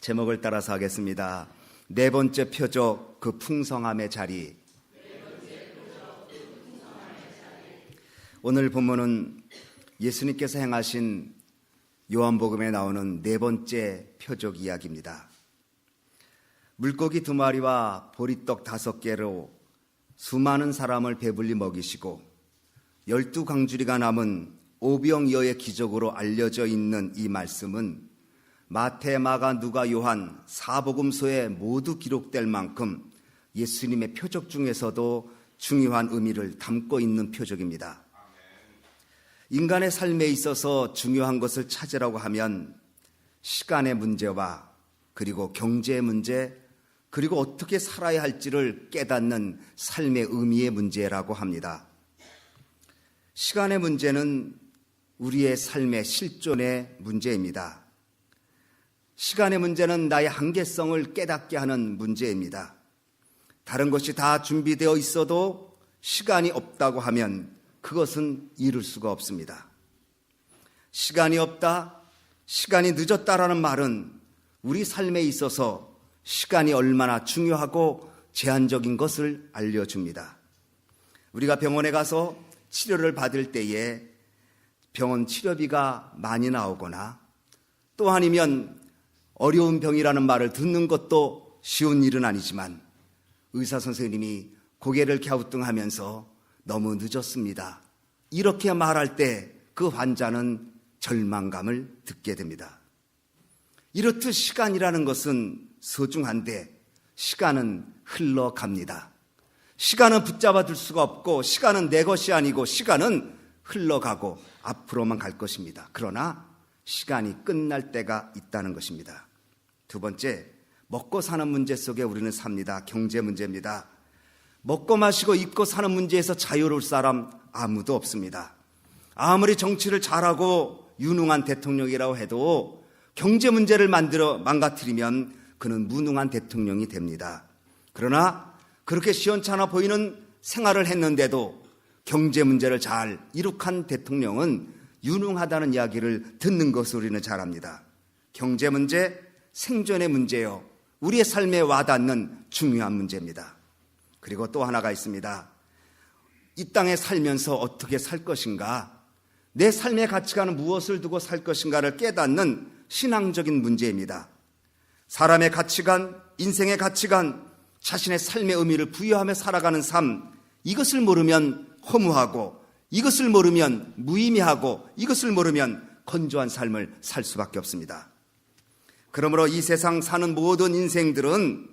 제목을 따라서 하겠습니다. 네 번째 표적, 그 풍성함의 자리. 오늘 본문은 예수님께서 행하신 요한복음에 나오는 네 번째 표적 이야기입니다. 물고기 2마리와 보리떡 5개로 수많은 사람을 배불리 먹이시고 12광주리가 남은 오병이어의 기적으로 알려져 있는 이 말씀은 마태, 마가, 누가, 요한 4복음서에 모두 기록될 만큼 예수님의 표적 중에서도 중요한 의미를 담고 있는 표적입니다. 인간의 삶에 있어서 중요한 것을 찾으라고 하면 시간의 문제와 그리고 경제의 문제, 그리고 어떻게 살아야 할지를 깨닫는 삶의 의미의 문제라고 합니다. 시간의 문제는 우리의 삶의 실존의 문제입니다. 시간의 문제는 나의 한계성을 깨닫게 하는 문제입니다. 다른 것이 다 준비되어 있어도 시간이 없다고 하면 그것은 이룰 수가 없습니다. 시간이 없다, 시간이 늦었다라는 말은 우리 삶에 있어서 시간이 얼마나 중요하고 제한적인 것을 알려줍니다. 우리가 병원에 가서 치료를 받을 때에 병원 치료비가 많이 나오거나 또 아니면 어려운 병이라는 말을 듣는 것도 쉬운 일은 아니지만 의사 선생님이 고개를 갸우뚱하면서 너무 늦었습니다, 이렇게 말할 때 그 환자는 절망감을 듣게 됩니다. 이렇듯 시간이라는 것은 소중한데 시간은 흘러갑니다. 시간은 붙잡아 둘 수가 없고 시간은 내 것이 아니고 시간은 흘러가고 앞으로만 갈 것입니다. 그러나 시간이 끝날 때가 있다는 것입니다. 두 번째, 먹고 사는 문제 속에 우리는 삽니다. 경제 문제입니다. 먹고 마시고 입고 사는 문제에서 자유로울 사람 아무도 없습니다. 아무리 정치를 잘하고 유능한 대통령이라고 해도 경제 문제를 망가뜨리면 그는 무능한 대통령이 됩니다. 그러나 그렇게 시원찮아 보이는 생활을 했는데도 경제 문제를 잘 이룩한 대통령은 유능하다는 이야기를 듣는 것을 우리는 잘 압니다. 경제 문제, 생존의 문제요, 우리의 삶에 와닿는 중요한 문제입니다. 그리고 또 하나가 있습니다. 이 땅에 살면서 어떻게 살 것인가, 내 삶의 가치관은 무엇을 두고 살 것인가를 깨닫는 신앙적인 문제입니다. 사람의 가치관, 인생의 가치관, 자신의 삶의 의미를 부여하며 살아가는 삶, 이것을 모르면 허무하고, 이것을 모르면 무의미하고, 이것을 모르면 건조한 삶을 살 수밖에 없습니다. 그러므로 이 세상 사는 모든 인생들은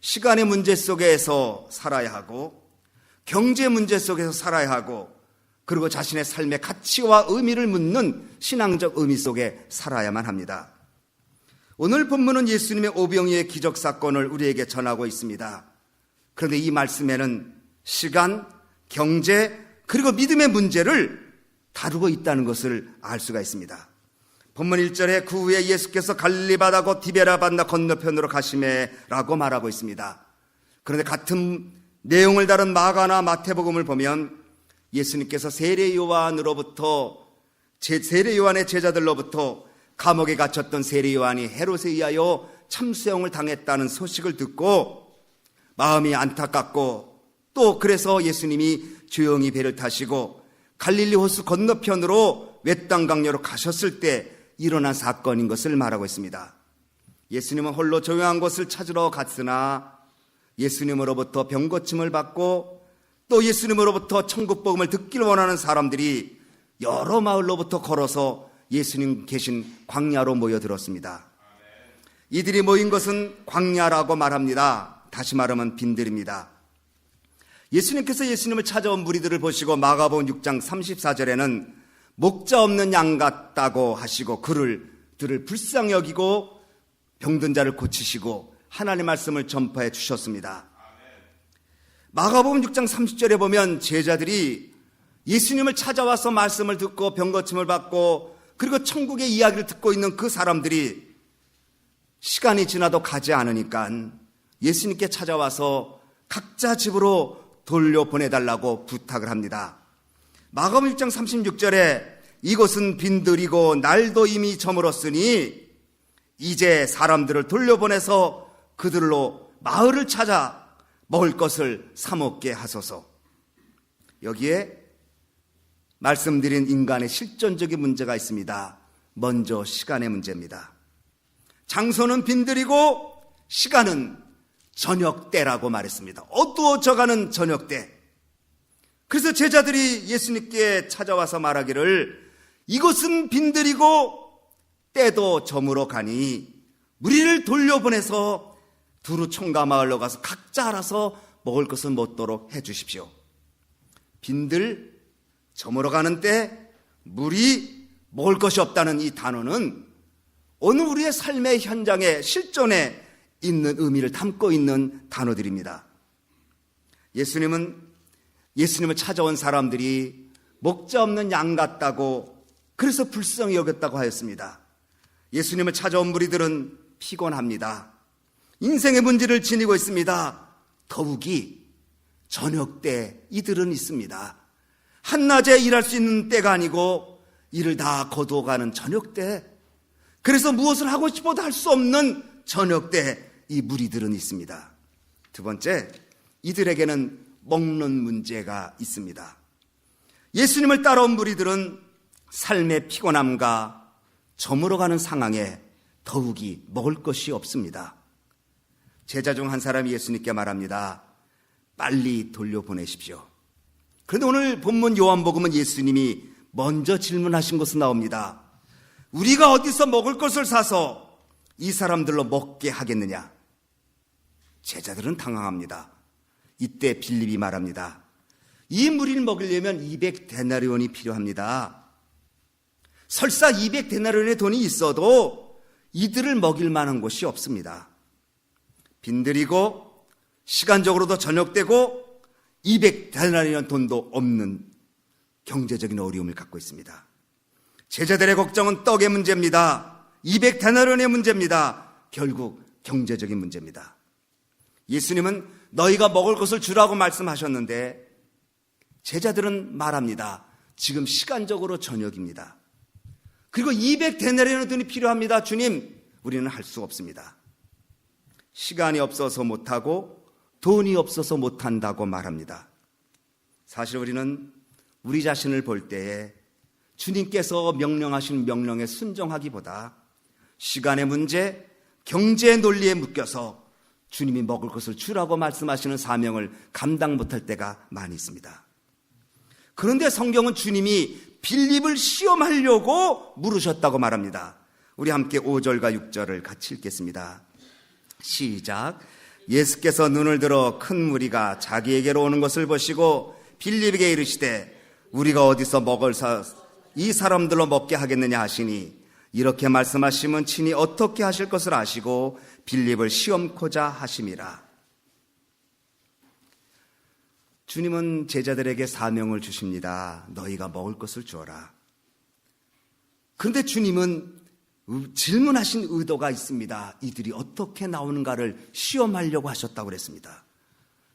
시간의 문제 속에서 살아야 하고, 경제 문제 속에서 살아야 하고, 그리고 자신의 삶의 가치와 의미를 묻는 신앙적 의미 속에 살아야만 합니다. 오늘 본문은 예수님의 오병이어의 기적 사건을 우리에게 전하고 있습니다. 그런데 이 말씀에는 시간, 경제, 그리고 믿음의 문제를 다루고 있다는 것을 알 수가 있습니다. 본문 1절에 그 후에 예수께서 갈릴리 바다 곧 디베라 바다 건너편으로 가시매라고 말하고 있습니다. 그런데 같은 내용을 다룬 마가나 마태복음을 보면 예수님께서 세례 요한의 제자들로부터 감옥에 갇혔던 세례 요한이 헤롯에 의하여 참수형을 당했다는 소식을 듣고 마음이 안타깝고, 또 그래서 예수님이 조용히 배를 타시고 갈릴리 호수 건너편으로 외땅 강요로 가셨을 때 일어난 사건인 것을 말하고 있습니다. 예수님은 홀로 조용한 곳을 찾으러 갔으나 예수님으로부터 병고침을 받고 또 예수님으로부터 천국 복음을 듣기를 원하는 사람들이 여러 마을로부터 걸어서 예수님 계신 광야로 모여들었습니다. 이들이 모인 것은 광야라고 말합니다. 다시 말하면 빈들입니다. 예수님께서 예수님을 찾아온 무리들을 보시고 마가복음 6장 34절에는 목자 없는 양 같다고 하시고 그들을 불쌍히 여기고 병든 자를 고치시고 하나님의 말씀을 전파해 주셨습니다. 마가복음 6장 30절에 보면 제자들이 예수님을 찾아와서 말씀을 듣고 병고침을 받고 그리고 천국의 이야기를 듣고 있는 그 사람들이 시간이 지나도 가지 않으니까 예수님께 찾아와서 각자 집으로 돌려보내달라고 부탁을 합니다. 마가복음 1장 36절에 이곳은 빈들이고 날도 이미 저물었으니 이제 사람들을 돌려보내서 그들로 마을을 찾아 먹을 것을 사 먹게 하소서. 여기에 말씀드린 인간의 실존적인 문제가 있습니다. 먼저 시간의 문제입니다. 장소는 빈들이고 시간은 저녁 때라고 말했습니다. 어두워져가는 저녁 때. 그래서 제자들이 예수님께 찾아와서 말하기를 이곳은 빈들이고 때도 저물어 가니 무리를 돌려보내서 두루 총각 마을로 가서 각자 알아서 먹을 것을 먹도록 해 주십시오. 빈들, 저물어 가는 때, 무리, 먹을 것이 없다는 이 단어는 오늘 우리의 삶의 현장에 실존에 있는 의미를 담고 있는 단어들입니다. 예수님을 찾아온 사람들이 목자 없는 양 같다고, 그래서 불쌍히 여겼다고 하였습니다. 예수님을 찾아온 무리들은 피곤합니다. 인생의 문제를 지니고 있습니다. 더욱이 저녁 때 이들은 있습니다. 한낮에 일할 수 있는 때가 아니고 일을 다 거두어가는 저녁 때, 그래서 무엇을 하고 싶어도 할 수 없는 저녁 때 이 무리들은 있습니다. 두 번째, 이들에게는 먹는 문제가 있습니다. 예수님을 따라온 무리들은 삶의 피곤함과 저물어가는 상황에 더욱이 먹을 것이 없습니다. 제자 중 한 사람이 예수님께 말합니다. 빨리 돌려보내십시오. 그런데 오늘 본문 요한복음은 예수님이 먼저 질문하신 것으로 나옵니다. 우리가 어디서 먹을 것을 사서 이 사람들로 먹게 하겠느냐? 제자들은 당황합니다. 이때 빌립이 말합니다. 이 무리를 먹이려면 200데나리온이 필요합니다. 설사 200데나리온의 돈이 있어도 이들을 먹일 만한 곳이 없습니다. 빈들이고 시간적으로도 저녁되고 200데나리온 돈도 없는 경제적인 어려움을 갖고 있습니다. 제자들의 걱정은 떡의 문제입니다. 200데나리온의 문제입니다. 결국 경제적인 문제입니다. 예수님은 너희가 먹을 것을 주라고 말씀하셨는데 제자들은 말합니다. 지금 시간적으로 저녁입니다. 그리고 200데나리온의 돈이 필요합니다. 주님, 우리는 할 수 없습니다. 시간이 없어서 못하고 돈이 없어서 못한다고 말합니다. 사실 우리는 우리 자신을 볼 때에 주님께서 명령하신 명령에 순종하기보다 시간의 문제, 경제의 논리에 묶여서 주님이 먹을 것을 주라고 말씀하시는 사명을 감당 못할 때가 많이 있습니다. 그런데 성경은 주님이 빌립을 시험하려고 물으셨다고 말합니다. 우리 함께 5절과 6절을 같이 읽겠습니다. 시작. 예수께서 눈을 들어 큰 무리가 자기에게로 오는 것을 보시고 빌립에게 이르시되 우리가 어디서 먹을 이 사람들로 먹게 하겠느냐 하시니 이렇게 말씀하시면 친히 어떻게 하실 것을 아시고 빌립을 시험코자 하심이라. 주님은 제자들에게 사명을 주십니다. 너희가 먹을 것을 주어라. 그런데 주님은 질문하신 의도가 있습니다. 이들이 어떻게 나오는가를 시험하려고 하셨다고 그랬습니다.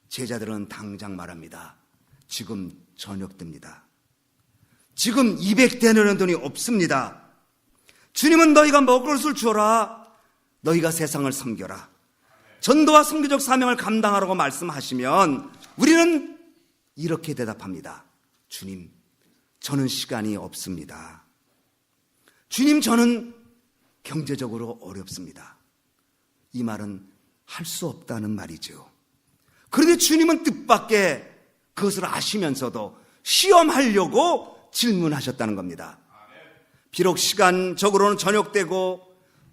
제자들은 당장 말합니다. 지금 저녁됩니다. 지금 200데나리온 돈이 없습니다. 주님은 너희가 먹을 것을 주어라. 너희가 세상을 섬겨라. 전도와 선교적 사명을 감당하라고 말씀하시면 우리는 이렇게 대답합니다. 주님, 저는 시간이 없습니다. 주님, 저는 경제적으로 어렵습니다. 이 말은 할 수 없다는 말이죠. 그런데 주님은 뜻밖의 그것을 아시면서도 시험하려고 질문하셨다는 겁니다. 비록 시간적으로는 저녁되고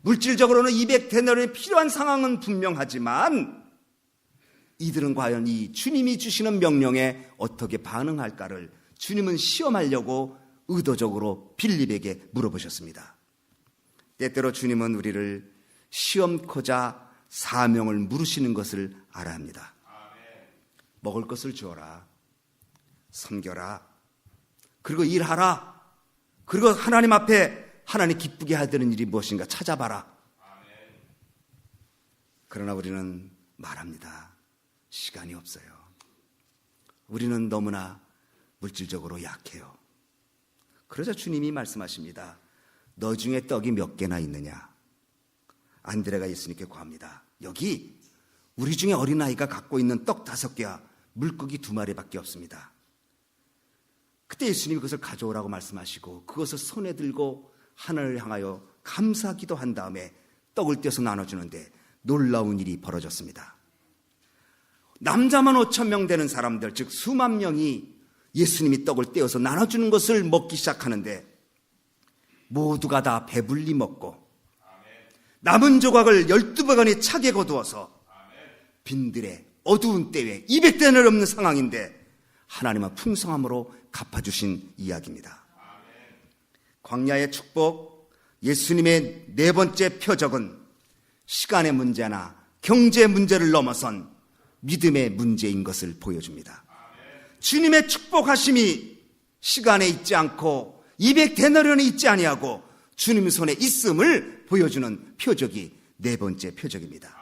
물질적으로는 200데나리온이 필요한 상황은 분명하지만 이들은 과연 이 주님이 주시는 명령에 어떻게 반응할까를 주님은 시험하려고 의도적으로 빌립에게 물어보셨습니다. 때때로 주님은 우리를 시험코자 사명을 물으시는 것을 알아야 합니다. 먹을 것을 주어라. 섬겨라. 그리고 일하라. 그리고 하나님 앞에 하나님 기쁘게 해야 되는 일이 무엇인가 찾아봐라. 그러나 우리는 말합니다. 시간이 없어요. 우리는 너무나 물질적으로 약해요. 그러자 주님이 말씀하십니다. 너 중에 떡이 몇 개나 있느냐? 안드레가 예수님께 구합니다. 여기 우리 중에 어린아이가 갖고 있는 떡 5개와 물고기 2마리밖에 없습니다. 그때 예수님이 그것을 가져오라고 말씀하시고 그것을 손에 들고 하늘을 향하여 감사하기도 한 다음에 떡을 떼서 나눠주는데 놀라운 일이 벌어졌습니다. 남자만 5,000명 되는 사람들, 즉 수만 명이 예수님이 떡을 떼어서 나눠주는 것을 먹기 시작하는데 모두가 다 배불리 먹고 남은 조각을 12바구니 차게 거두어서 빈들에 어두운 때에 200대는 없는 상황인데 하나님은 풍성함으로 갚아주신 이야기입니다. 광야의 축복, 예수님의 4번째 표적은 시간의 문제나 경제 문제를 넘어선 믿음의 문제인 것을 보여줍니다. 주님의 축복하심이 시간에 있지 않고 200데나리온에 있지 아니하고 주님의 손에 있음을 보여주는 표적이 4번째 표적입니다.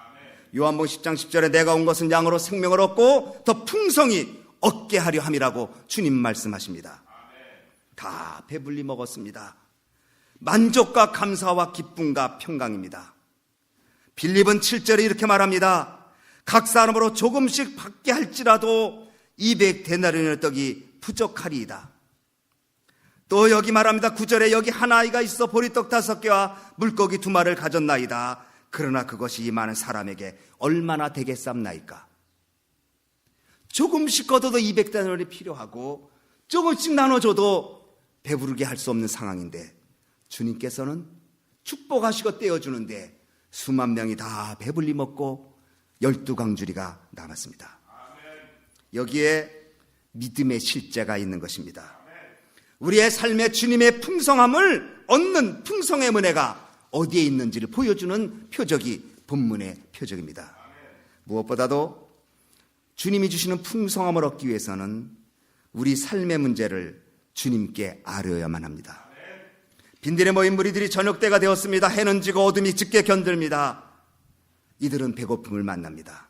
요한복음 10장 10절에 내가 온 것은 양으로 생명을 얻고 더 풍성히 얻게 하려 함이라고 주님 말씀하십니다. 다 배불리 먹었습니다. 만족과 감사와 기쁨과 평강입니다. 빌립은 7절에 이렇게 말합니다. 각 사람으로 조금씩 받게 할지라도 200데나리온의 떡이 부족하리이다. 또 여기 말합니다. 9절에 여기 한 아이가 있어 보리떡 5개와 물고기 2마리를 가졌나이다. 그러나 그것이 이 많은 사람에게 얼마나 되겠삼나이까. 조금씩 얻어도 200데나리온이 필요하고 조금씩 나눠줘도 배부르게 할 수 없는 상황인데 주님께서는 축복하시고 떼어주는데 수만 명이 다 배불리 먹고 12광주리가 남았습니다. 여기에 믿음의 실제가 있는 것입니다. 우리의 삶에 주님의 풍성함을 얻는 풍성의 은혜가 어디에 있는지를 보여주는 표적이 본문의 표적입니다. 무엇보다도 주님이 주시는 풍성함을 얻기 위해서는 우리 삶의 문제를 주님께 아뢰어야만 합니다. 빈들에 모인 무리들이 저녁때가 되었습니다. 해는 지고 어둠이 짙게 견듭니다. 이들은 배고픔을 만납니다.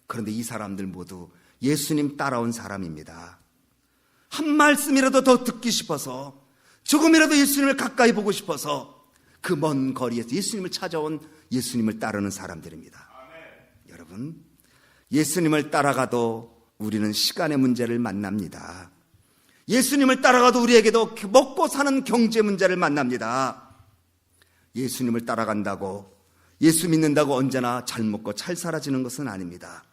그런데 이 사람들 모두 예수님 따라온 사람입니다. 한 말씀이라도 더 듣기 싶어서 조금이라도 예수님을 가까이 보고 싶어서 그 먼 거리에서 예수님을 찾아온 예수님을 따르는 사람들입니다. 여러분, 예수님을 따라가도 우리는 시간의 문제를 만납니다. 예수님을 따라가도 우리에게도 먹고 사는 경제 문제를 만납니다. 예수님을 따라간다고 예수 믿는다고 언제나 잘 먹고 잘 살아지는 것은 아닙니다.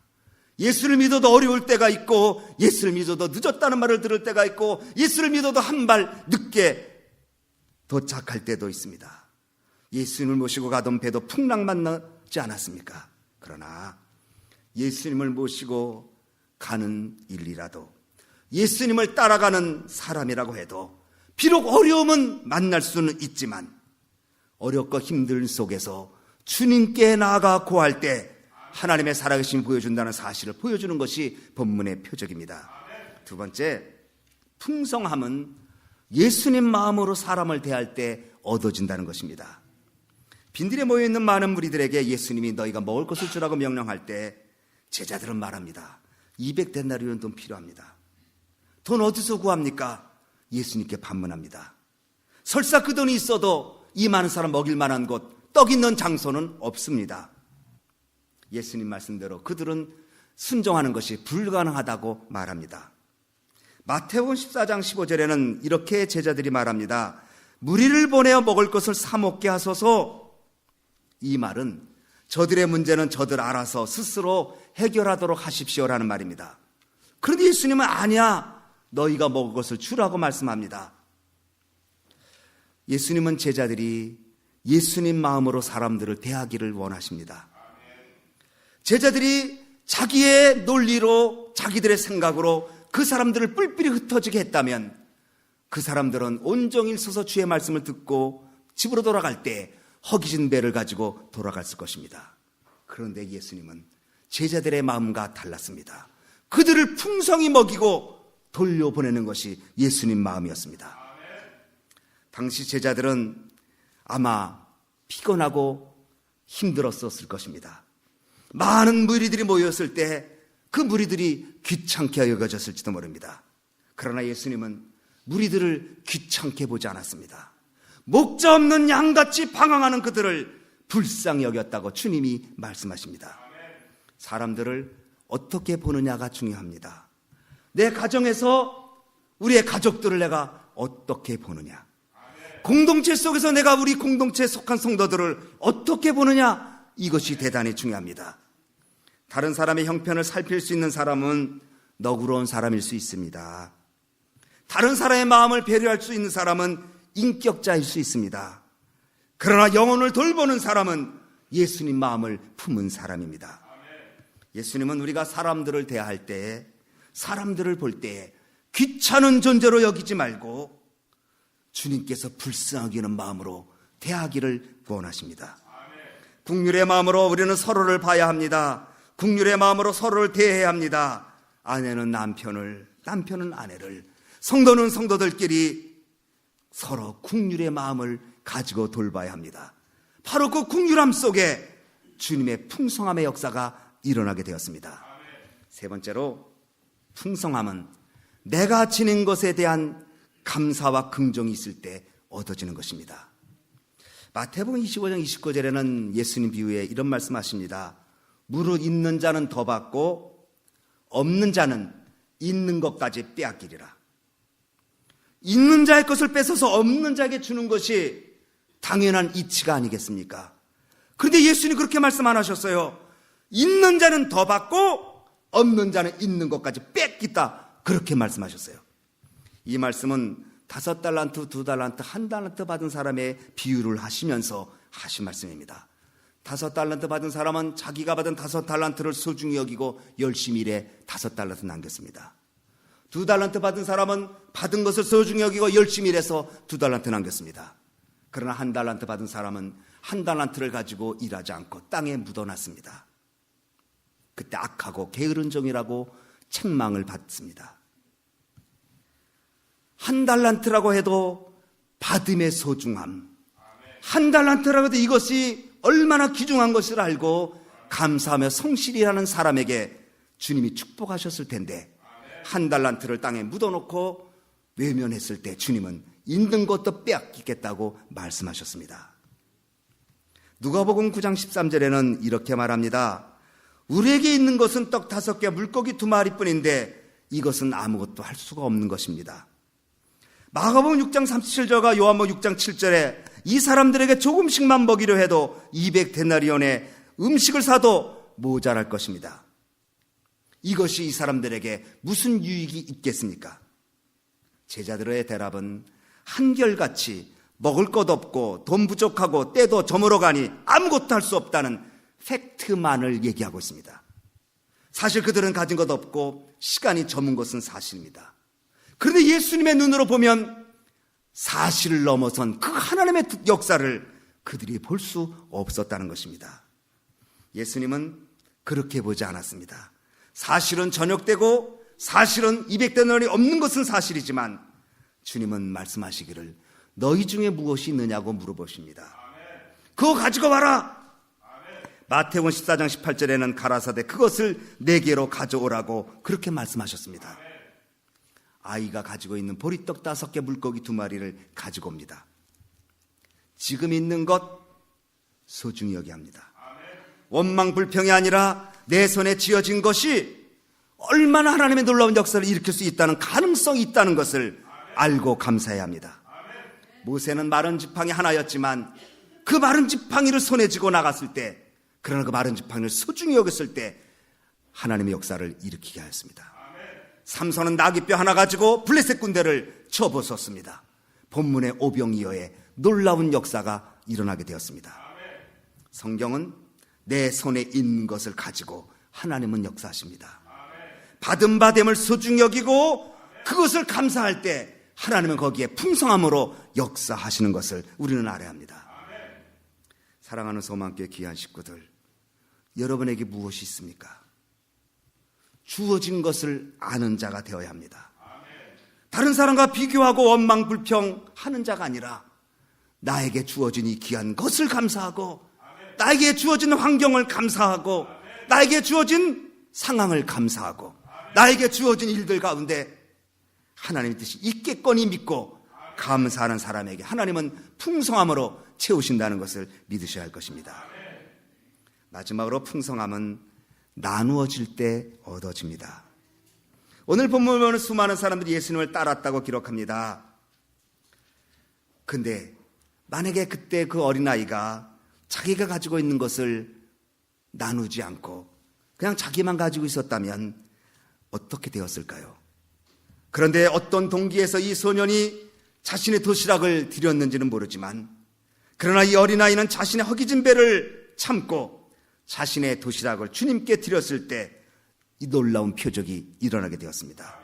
예수를 믿어도 어려울 때가 있고 예수를 믿어도 늦었다는 말을 들을 때가 있고 예수를 믿어도 한 발 늦게 도착할 때도 있습니다. 예수님을 모시고 가던 배도 풍랑 만나지 않았습니까? 그러나 예수님을 모시고 가는 일이라도 예수님을 따라가는 사람이라고 해도 비록 어려움은 만날 수는 있지만 어렵고 힘든 속에서 주님께 나아가 구할 때 하나님의 살아계심을 보여준다는 사실을 보여주는 것이 본문의 표적입니다. 두 번째, 풍성함은 예수님 마음으로 사람을 대할 때 얻어진다는 것입니다. 빈들에 모여있는 많은 무리들에게 예수님이 너희가 먹을 것을 주라고 명령할 때 제자들은 말합니다. 200데나리온 돈 필요합니다. 돈 어디서 구합니까? 예수님께 반문합니다. 설사 그 돈이 있어도 이 많은 사람 먹일 만한 곳, 떡 있는 장소는 없습니다. 예수님 말씀대로 그들은 순종하는 것이 불가능하다고 말합니다. 마태복음 14장 15절에는 이렇게 제자들이 말합니다. 무리를 보내어 먹을 것을 사 먹게 하소서. 이 말은 저들의 문제는 저들 알아서 스스로 해결하도록 하십시오라는 말입니다. 그런데 예수님은 아니야, 너희가 먹을 것을 주라고 말씀합니다. 예수님은 제자들이 예수님 마음으로 사람들을 대하기를 원하십니다. 제자들이 자기의 논리로 자기들의 생각으로 그 사람들을 뿔뿔이 흩어지게 했다면 그 사람들은 온종일 서서 주의 말씀을 듣고 집으로 돌아갈 때 허기진 배를 가지고 돌아갔을 것입니다. 그런데 예수님은 제자들의 마음과 달랐습니다. 그들을 풍성히 먹이고 돌려보내는 것이 예수님 마음이었습니다. 당시 제자들은 아마 피곤하고 힘들었었을 것입니다. 많은 무리들이 모였을 때 그 무리들이 귀찮게 여겨졌을지도 모릅니다. 그러나 예수님은 무리들을 귀찮게 보지 않았습니다. 목자 없는 양같이 방황하는 그들을 불쌍히 여겼다고 주님이 말씀하십니다. 사람들을 어떻게 보느냐가 중요합니다. 내 가정에서 우리의 가족들을 내가 어떻게 보느냐, 공동체 속에서 내가 우리 공동체에 속한 성도들을 어떻게 보느냐, 이것이 대단히 중요합니다. 다른 사람의 형편을 살필 수 있는 사람은 너그러운 사람일 수 있습니다. 다른 사람의 마음을 배려할 수 있는 사람은 인격자일 수 있습니다. 그러나 영혼을 돌보는 사람은 예수님 마음을 품은 사람입니다. 예수님은 우리가 사람들을 대할 때에, 사람들을 볼 때에 귀찮은 존재로 여기지 말고 주님께서 불쌍하게 여기는 마음으로 대하기를 원하십니다. 국률의 마음으로 우리는 서로를 봐야 합니다. 국률의 마음으로 서로를 대해야 합니다. 아내는 남편을, 남편은 아내를, 성도는 성도들끼리 서로 국률의 마음을 가지고 돌봐야 합니다. 바로 그 국률함 속에 주님의 풍성함의 역사가 일어나게 되었습니다. 세 번째로, 풍성함은 내가 지닌 것에 대한 감사와 긍정이 있을 때 얻어지는 것입니다. 마태복음 25장 29절에는 예수님 비유에 이런 말씀하십니다. 무릇 있는 자는 더 받고 없는 자는 있는 것까지 빼앗기리라. 있는 자의 것을 뺏어서 없는 자에게 주는 것이 당연한 이치가 아니겠습니까? 그런데 예수님 그렇게 말씀 안 하셨어요. 있는 자는 더 받고 없는 자는 있는 것까지 뺏기다, 그렇게 말씀하셨어요. 이 말씀은 5달란트, 2달란트, 1달란트 받은 사람의 비유를 하시면서 하신 말씀입니다. 5달란트 받은 사람은 자기가 받은 5달란트를 소중히 여기고 열심히 일해 5달란트 남겼습니다. 2달란트 받은 사람은 받은 것을 소중히 여기고 열심히 일해서 2달란트 남겼습니다. 그러나 1달란트 받은 사람은 1달란트를 가지고 일하지 않고 땅에 묻어놨습니다. 그때 악하고 게으른 종이라고 책망을 받습니다. 1달란트라고 해도 받음의 소중함, 1달란트라고 해도 이것이 얼마나 귀중한 것을 알고 감사하며 성실히하는 사람에게 주님이 축복하셨을 텐데, 1달란트를 땅에 묻어놓고 외면했을 때 주님은 있는 것도 빼앗기겠다고 말씀하셨습니다. 누가복음 9장 13절에는 이렇게 말합니다. 우리에게 있는 것은 떡 5개, 물고기 2마리뿐인데 이것은 아무것도 할 수가 없는 것입니다. 마가복음 6장 37절과 요한복음 6장 7절에 이 사람들에게 조금씩만 먹이려 해도 200데나리온의 음식을 사도 모자랄 것입니다. 이것이 이 사람들에게 무슨 유익이 있겠습니까? 제자들의 대답은 한결같이 먹을 것 없고 돈 부족하고 때도 저물어가니 아무것도 할 수 없다는 팩트만을 얘기하고 있습니다. 사실 그들은 가진 것 없고 시간이 저문 것은 사실입니다. 그런데 예수님의 눈으로 보면 사실을 넘어선 그 하나님의 역사를 그들이 볼 수 없었다는 것입니다. 예수님은 그렇게 보지 않았습니다. 사실은 전역되고 사실은 200데나리 없는 것은 사실이지만 주님은 말씀하시기를 너희 중에 무엇이 있느냐고 물어보십니다. 그거 가지고 와라. 마태복음 14장 18절에는 가라사대 그것을 내게로 가져오라고 그렇게 말씀하셨습니다. 아이가 가지고 있는 보리떡 5개, 물고기 2마리를 가지고 옵니다. 지금 있는 것 소중히 여겨야 합니다. 원망 불평이 아니라 내 손에 쥐어진 것이 얼마나 하나님의 놀라운 역사를 일으킬 수 있다는 가능성이 있다는 것을 알고 감사해야 합니다. 모세는 마른 지팡이 하나였지만 그 마른 지팡이를 손에 쥐고 나갔을 때, 그러나 그 마른 지팡이를 소중히 여겼을 때 하나님의 역사를 일으키게 하였습니다. 삼손은 나귀뼈 하나 가지고 블레셋 군대를 쳐부쉈습니다. 본문의 오병이어의 놀라운 역사가 일어나게 되었습니다. 성경은 내 손에 있는 것을 가지고 하나님은 역사하십니다. 받은 바됨을 소중히 여기고 그것을 감사할 때 하나님은 거기에 풍성함으로 역사하시는 것을 우리는 알아야 합니다. 사랑하는 소망교회 귀한 식구들, 여러분에게 무엇이 있습니까? 주어진 것을 아는 자가 되어야 합니다. 다른 사람과 비교하고 원망 불평하는 자가 아니라 나에게 주어진 이 귀한 것을 감사하고, 나에게 주어진 환경을 감사하고, 나에게 주어진 상황을 감사하고, 나에게 주어진 일들 가운데 하나님의 뜻이 있겠거니 믿고 감사하는 사람에게 하나님은 풍성함으로 채우신다는 것을 믿으셔야 할 것입니다. 마지막으로 풍성함은 나누어질 때 얻어집니다. 오늘 본문을 보는 수많은 사람들이 예수님을 따랐다고 기록합니다. 근데 만약에 그때 그 어린아이가 자기가 가지고 있는 것을 나누지 않고 그냥 자기만 가지고 있었다면 어떻게 되었을까요? 그런데 어떤 동기에서 이 소년이 자신의 도시락을 드렸는지는 모르지만, 그러나 이 어린아이는 자신의 허기진 배를 참고 자신의 도시락을 주님께 드렸을 때 이 놀라운 표적이 일어나게 되었습니다.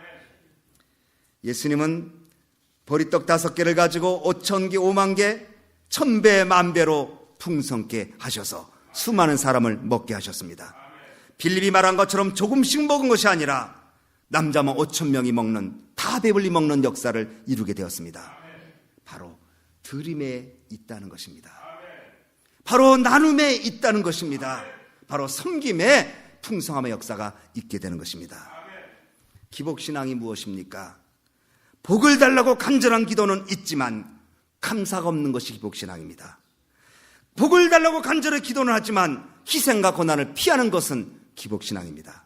예수님은 보리떡 5개를 가지고 5,000개, 5만 개, 1,000배, 10,000배로 풍성케 하셔서 수많은 사람을 먹게 하셨습니다. 빌립이 말한 것처럼 조금씩 먹은 것이 아니라 남자만 5,000명이 먹는, 다 배불리 먹는 역사를 이루게 되었습니다. 바로 드림에 있다는 것입니다. 바로 나눔에 있다는 것입니다. 바로 섬김에 풍성함의 역사가 있게 되는 것입니다. 기복신앙이 무엇입니까? 복을 달라고 간절한 기도는 있지만 감사가 없는 것이 기복신앙입니다. 복을 달라고 간절히 기도는 하지만 희생과 고난을 피하는 것은 기복신앙입니다.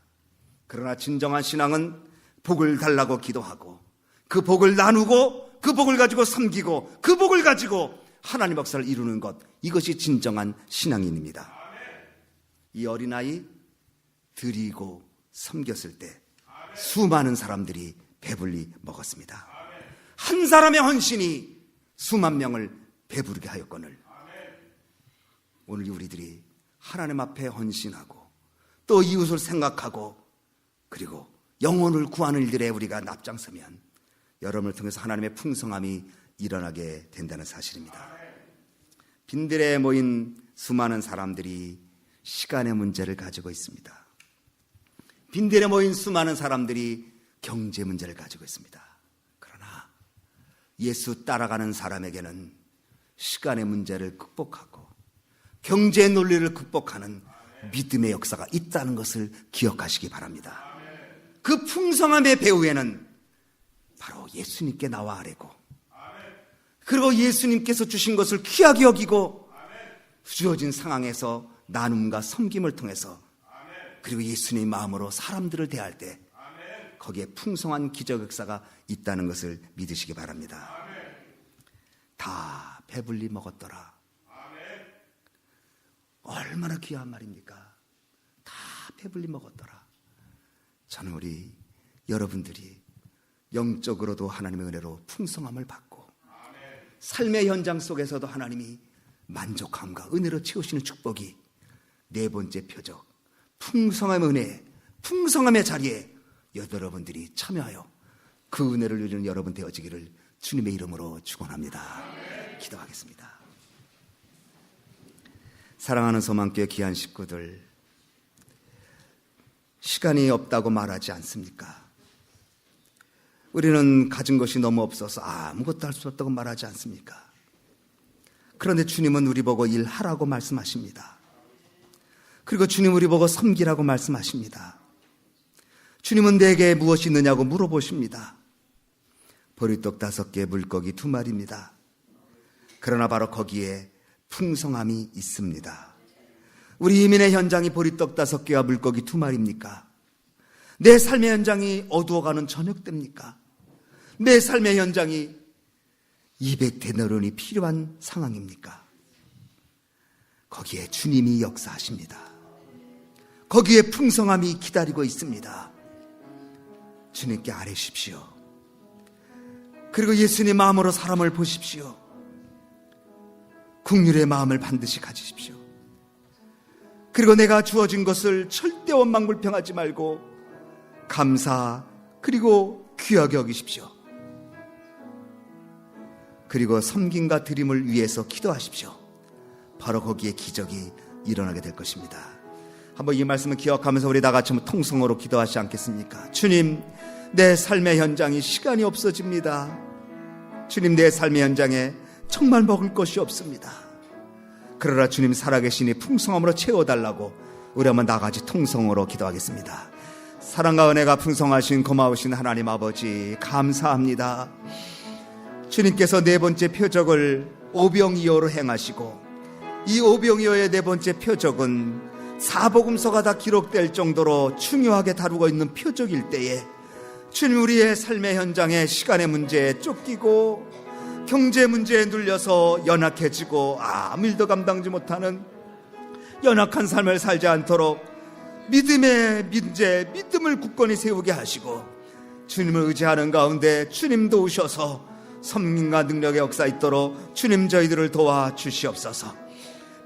그러나 진정한 신앙은 복을 달라고 기도하고 그 복을 나누고 그 복을 가지고 섬기고 그 복을 가지고 하나님 역사를 이루는 것, 이것이 진정한 신앙인입니다. 이 어린아이 드리고 섬겼을 때 수많은 사람들이 배불리 먹었습니다. 한 사람의 헌신이 수만 명을 배부르게 하였거늘 오늘 우리들이 하나님 앞에 헌신하고 또 이웃을 생각하고 그리고 영혼을 구하는 일들에 우리가 앞장서면 여러분을 통해서 하나님의 풍성함이 일어나게 된다는 사실입니다. 빈들에 모인 수많은 사람들이 시간의 문제를 가지고 있습니다. 빈들에 모인 수많은 사람들이 경제 문제를 가지고 있습니다. 그러나 예수 따라가는 사람에게는 시간의 문제를 극복하고 경제의 논리를 극복하는 믿음의 역사가 있다는 것을 기억하시기 바랍니다. 그 풍성함의 배후에는 바로 예수님께 나와 아뢰고 그리고 예수님께서 주신 것을 귀하게 여기고 주어진 상황에서 나눔과 섬김을 통해서 그리고 예수님의 마음으로 사람들을 대할 때 거기에 풍성한 기적 역사가 있다는 것을 믿으시기 바랍니다. 다 배불리 먹었더라. 얼마나 귀한 말입니까? 다 배불리 먹었더라. 저는 우리 여러분들이 영적으로도 하나님의 은혜로 풍성함을 받고 삶의 현장 속에서도 하나님이 만족함과 은혜로 채우시는 축복이 네 번째 표적, 풍성함의 은혜, 풍성함의 자리에 여러분들이 참여하여 그 은혜를 누리는 여러분 되어지기를 주님의 이름으로 축원합니다. 기도하겠습니다. 사랑하는 소망교회 귀한 식구들, 시간이 없다고 말하지 않습니까? 우리는 가진 것이 너무 없어서 아무것도 할 수 없다고 말하지 않습니까? 그런데 주님은 우리 보고 일하라고 말씀하십니다. 그리고 주님 우리 보고 섬기라고 말씀하십니다. 주님은 내게 무엇이 있느냐고 물어보십니다. 보리떡 5개, 물고기 2마리입니다. 그러나 바로 거기에 풍성함이 있습니다. 우리 이민의 현장이 보리떡 5개와 물고기 2마리입니까? 내 삶의 현장이 어두워가는 저녁 때입니까? 내 삶의 현장이 200데나리온이 필요한 상황입니까? 거기에 주님이 역사하십니다. 거기에 풍성함이 기다리고 있습니다. 주님께 아뢰십시오. 그리고 예수님 마음으로 사람을 보십시오. 긍휼의 마음을 반드시 가지십시오. 그리고 내가 주어진 것을 절대 원망불평하지 말고 감사 그리고 귀하게 여기십시오. 그리고 섬김과 드림을 위해서 기도하십시오. 바로 거기에 기적이 일어나게 될 것입니다. 한번 이 말씀을 기억하면서 우리 다 같이 한번 통성으로 기도하지 않겠습니까? 주님, 내 삶의 현장이 시간이 없어집니다. 주님, 내 삶의 현장에 정말 먹을 것이 없습니다. 그러나 주님 살아계시니 풍성함으로 채워달라고 우리 한번 다 같이 통성으로 기도하겠습니다. 사랑과 은혜가 풍성하신 고마우신 하나님 아버지, 감사합니다. 주님께서 네 번째 표적을 오병이어로 행하시고, 이 오병이어의 네 번째 표적은 사복음서가 다 기록될 정도로 중요하게 다루고 있는 표적일 때에 주님 우리의 삶의 현장에 시간의 문제에 쫓기고 경제 문제에 눌려서 연약해지고 아무 일도 감당지 못하는 연약한 삶을 살지 않도록 믿음의 문제, 믿음을 굳건히 세우게 하시고 주님을 의지하는 가운데 주님도 오셔서 선민과 능력의 역사 있도록 주님 저희들을 도와주시옵소서.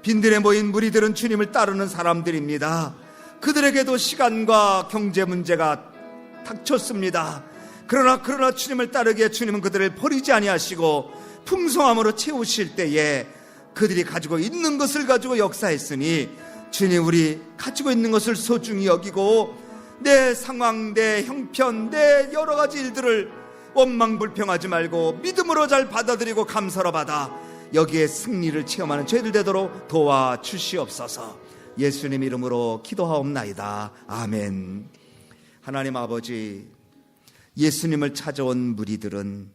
빈들에 모인 무리들은 주님을 따르는 사람들입니다. 그들에게도 시간과 경제 문제가 닥쳤습니다. 그러나 주님을 따르기에 주님은 그들을 버리지 아니하시고 풍성함으로 채우실 때에 그들이 가지고 있는 것을 가지고 역사했으니 주님 우리 가지고 있는 것을 소중히 여기고 내 상황, 내 형편, 내 여러 가지 일들을 원망불평하지 말고 믿음으로 잘 받아들이고 감사로 받아 여기에 승리를 체험하는 저희들 되도록 도와주시옵소서. 예수님 이름으로 기도하옵나이다. 아멘. 하나님 아버지, 예수님을 찾아온 무리들은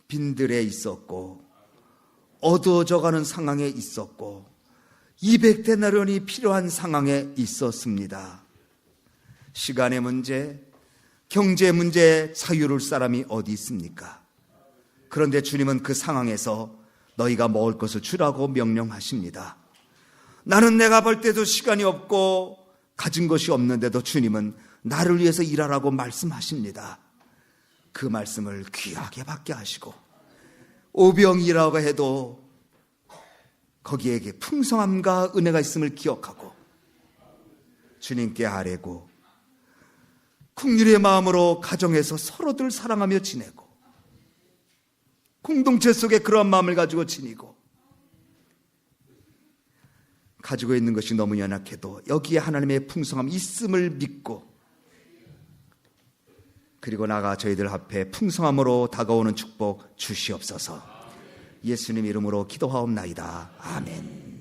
빈들에 있었고 어두워져가는 상황에 있었고 200데나리온이 필요한 상황에 있었습니다. 시간의 문제, 경제 문제에 자유로울 사람이 어디 있습니까? 그런데 주님은 그 상황에서 너희가 먹을 것을 주라고 명령하십니다. 나는 내가 벌 때도 시간이 없고 가진 것이 없는데도 주님은 나를 위해서 일하라고 말씀하십니다. 그 말씀을 귀하게 받게 하시고 오병이라고 해도 거기에게 풍성함과 은혜가 있음을 기억하고 주님께 아뢰고 긍휼의 마음으로 가정에서 서로들 사랑하며 지내고 공동체 속에 그러한 마음을 가지고 지니고 가지고 있는 것이 너무 연약해도 여기에 하나님의 풍성함 있음을 믿고 그리고 나가 저희들 앞에 풍성함으로 다가오는 축복 주시옵소서. 예수님 이름으로 기도하옵나이다. 아멘.